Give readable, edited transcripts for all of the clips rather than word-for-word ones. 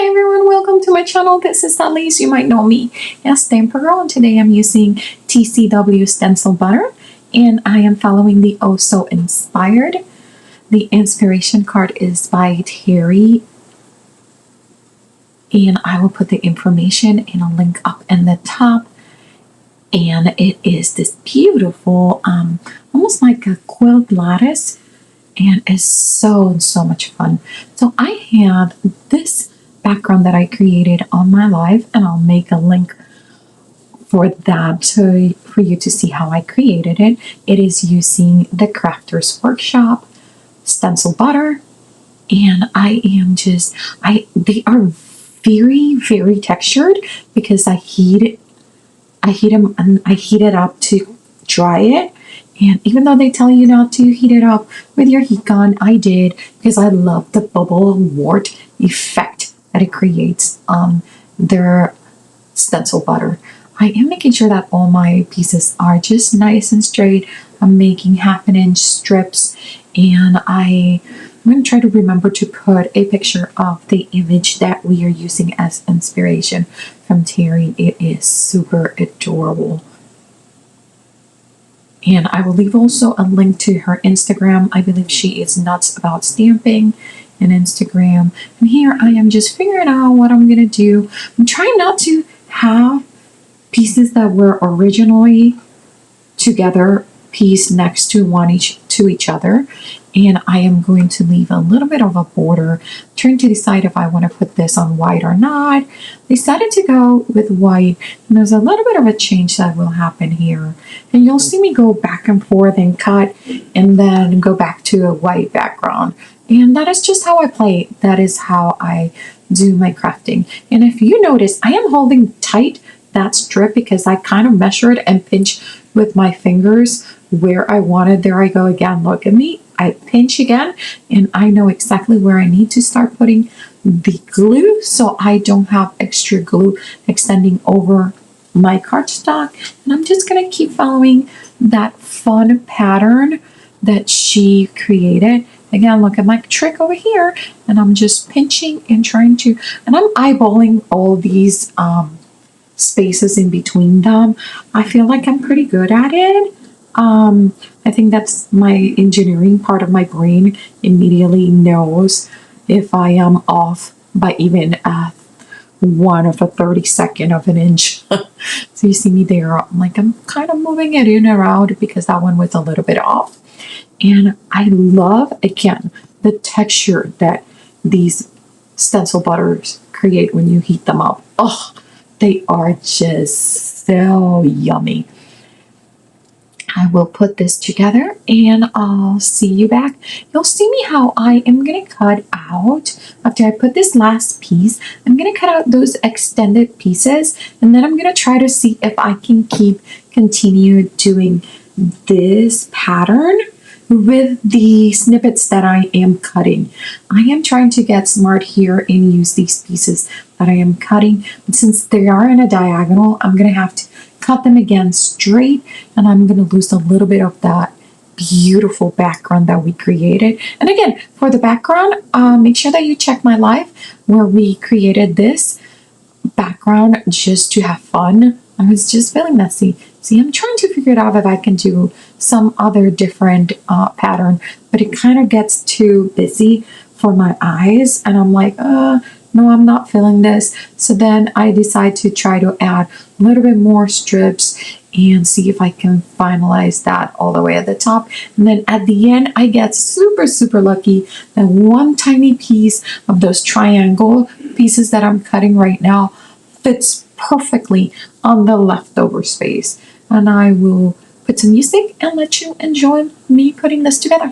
Hi everyone, welcome to my channel. This is Alice. You might know me as Stamprgrl, and today I'm using TCW Stencil Butter, and I am following the Oh So Inspired. The inspiration card is by Terry, and I will put the information and a link up in the top. And it is this beautiful, almost like a quilt lattice, and it's so much fun. So I have this background that I created on my live, and I'll make a link for that for you to see how I created it. It is using the Crafters Workshop Stencil Butter, and they are very textured because I heat them and I heat it up to dry it. And even though they tell you not to heat it up with your heat gun, I did because I love the bubble wart effect that it creates on their stencil butter. I am making sure that all my pieces are just nice and straight. I'm making 1/2 inch strips, and I'm going to try to remember to put a picture of the image that we are using as inspiration from Terry. It is super adorable. And I will leave also a link to her Instagram. I believe she is nuts about stamping and Instagram. And here I am just figuring out what I'm going to do. I'm trying not to have pieces that were originally together pieced next to each other. And I am going to leave a little bit of a border, trying to decide if I want to put this on white or not. Decided to go with white, and there's a little bit of a change that will happen here. And you'll see me go back and forth and cut, and then go back to a white background. And that is just how I play. That is how I do my crafting. And if you notice, I am holding tight that strip because I kind of measured and pinched with my fingers where I wanted. There I go again. Look at me. I pinch again, and I know exactly where I need to start putting the glue so I don't have extra glue extending over my cardstock. And I'm just going to keep following that fun pattern that she created. Again, look at my trick over here, and I'm just pinching and trying to, and I'm eyeballing all these spaces in between them. I feel like I'm pretty good at it. I think that's my engineering part of my brain immediately knows if I am off by even 1/32 of an inch. So you see me there, I'm kind of moving it in and around because that one was a little bit off. And I love, again, the texture that these stencil butters create when you heat them up. Oh, they are just so yummy. I will put this together, and I'll see you back. You'll see me how I am going to cut out, after I put this last piece, I'm going to cut out those extended pieces, and then I'm going to try to see if I can continue doing this pattern with the snippets that I am cutting. I am trying to get smart here and use these pieces that I am cutting, but since they are in a diagonal, I'm going to have to cut them again straight, and I'm going to lose a little bit of that beautiful background that we created. And again, for the background, make sure that you check my live where we created this background just to have fun. I was just feeling messy. See, I'm trying to figure it out if I can do some other different pattern, but it kind of gets too busy for my eyes, and I'm like, no, I'm not feeling this. So then I decide to try to add a little bit more strips and see if I can finalize that all the way at the top. And then at the end, I get super lucky that one tiny piece of those triangle pieces that I'm cutting right now fits perfectly on the leftover space. And I will put some music and let you enjoy me putting this together.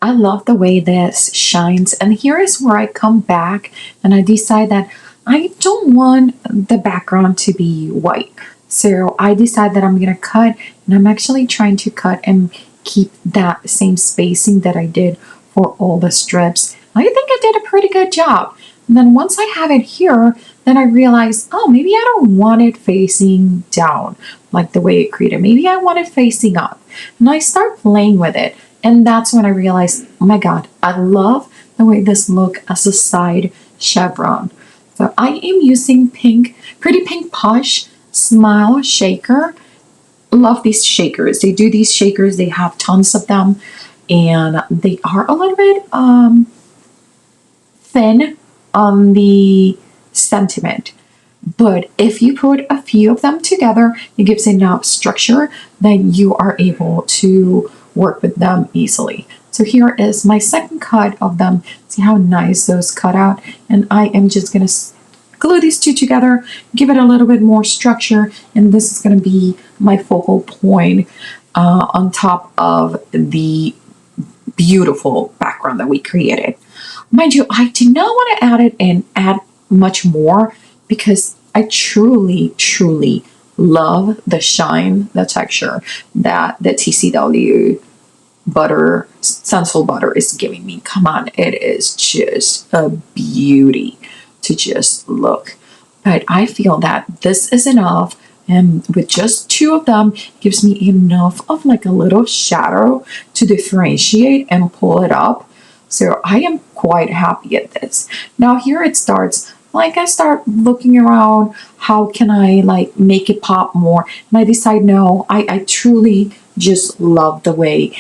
I love the way this shines. And here is where I come back and I decide that I don't want the background to be white. So I decide that I'm going to cut, and I'm actually trying to cut and keep that same spacing that I did for all the strips. I think I did a pretty good job. And then once I have it here, then I realize, oh, maybe I don't want it facing down like the way it created. Maybe I want it facing up. And I start playing with it. And that's when I realized, oh my God, I love the way this look as a side chevron. So I am using Pretty Pink Push Smile Shaker. Love these shakers. They do these shakers. They have tons of them. And they are a little bit thin on the sentiment. But if you put a few of them together, it gives enough structure that you are able to work with them easily. So here is my second cut of them. See how nice those cut out? And I am just going to glue these two together, give it a little bit more structure, and this is going to be my focal point on top of the beautiful background that we created. Mind you, I do not want to add it and add much more because I truly, truly love the shine, the texture that the TCW butter, Stencil Butter is giving me. Come on, it is just a beauty to just look. But I feel that this is enough, and with just two of them, it gives me enough of like a little shadow to differentiate and pull it up. So I am quite happy at this. Now here it starts, like I start looking around, how can I like make it pop more? And I decide, no, I truly just love the way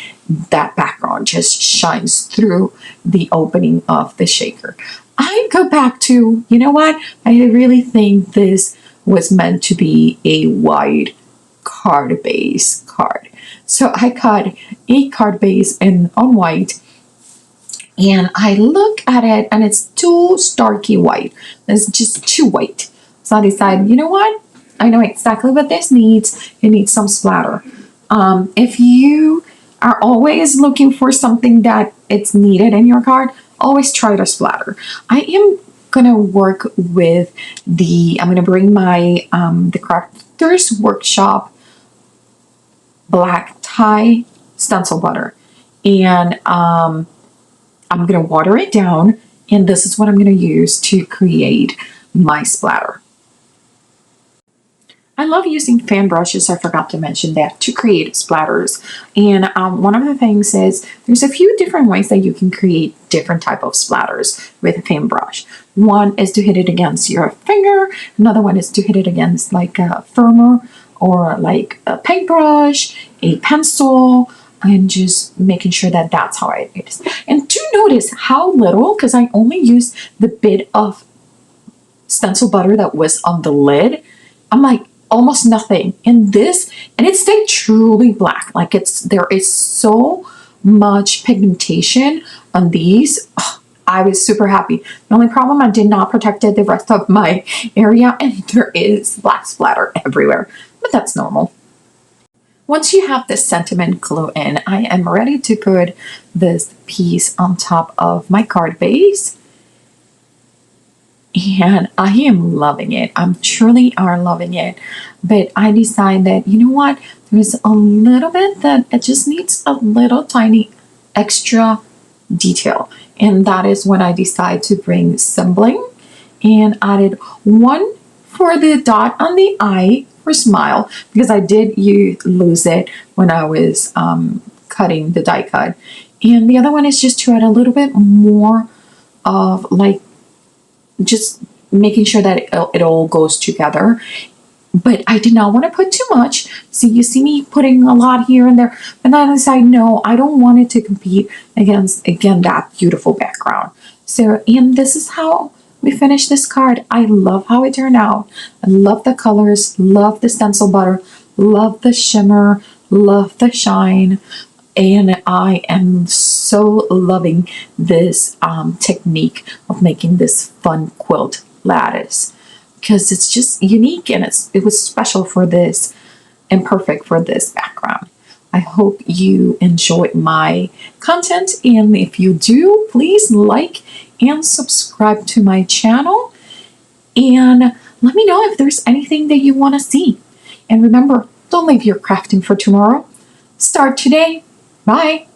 that background just shines through the opening of the shaker. I go back to, you know what? I really think this was meant to be a white card base card. So I cut a card base on white, and I look at it and it's too starky white. It's just too white. So I decided, you know what? I know exactly what this needs. It needs some splatter. If you are always looking for something that it's needed in your card, always try to splatter. I am gonna work with I'm gonna bring my the Crafters Workshop black tie stencil butter, and I'm gonna water it down, and this is what I'm gonna use to create my splatter. I love using fan brushes, I forgot to mention that, to create splatters. And one of the things is there's a few different ways that you can create different type of splatters with a fan brush. One is to hit it against your finger. Another one is to hit it against like a firmer or like a paintbrush, a pencil, and just making sure that that's how it is. And do notice how little, because I only used the bit of stencil butter that was on the lid. I'm like, almost nothing in this, and it stayed truly black. Like there is so much pigmentation on these. Oh, I was super happy. The only problem, I did not protect the rest of my area, and there is black splatter everywhere, but that's normal. Once you have this sentiment glue in, I am ready to put this piece on top of my card base. And I am loving it. I'm truly are loving it. But I decide that, you know what? There's a little bit that it just needs a little tiny extra detail. And that is when I decide to bring Sembling and added one for the dot on the eye for smile, because I did lose it when I was cutting the die cut. And the other one is just to add a little bit more of like just making sure that it all goes together. But I did not want to put too much. So you see me putting a lot here and there. And then I decided, no, I don't want it to compete against, again, that beautiful background. So, and this is how we finished this card. I love how it turned out. I love the colors, love the stencil butter, love the shimmer, love the shine. And I am so loving this technique of making this fun quilt lattice, because it's just unique, and it was special for this and perfect for this background. I hope you enjoyed my content, and if you do, please like and subscribe to my channel, and let me know if there's anything that you want to see. And remember, don't leave your crafting for tomorrow. Start today. Bye.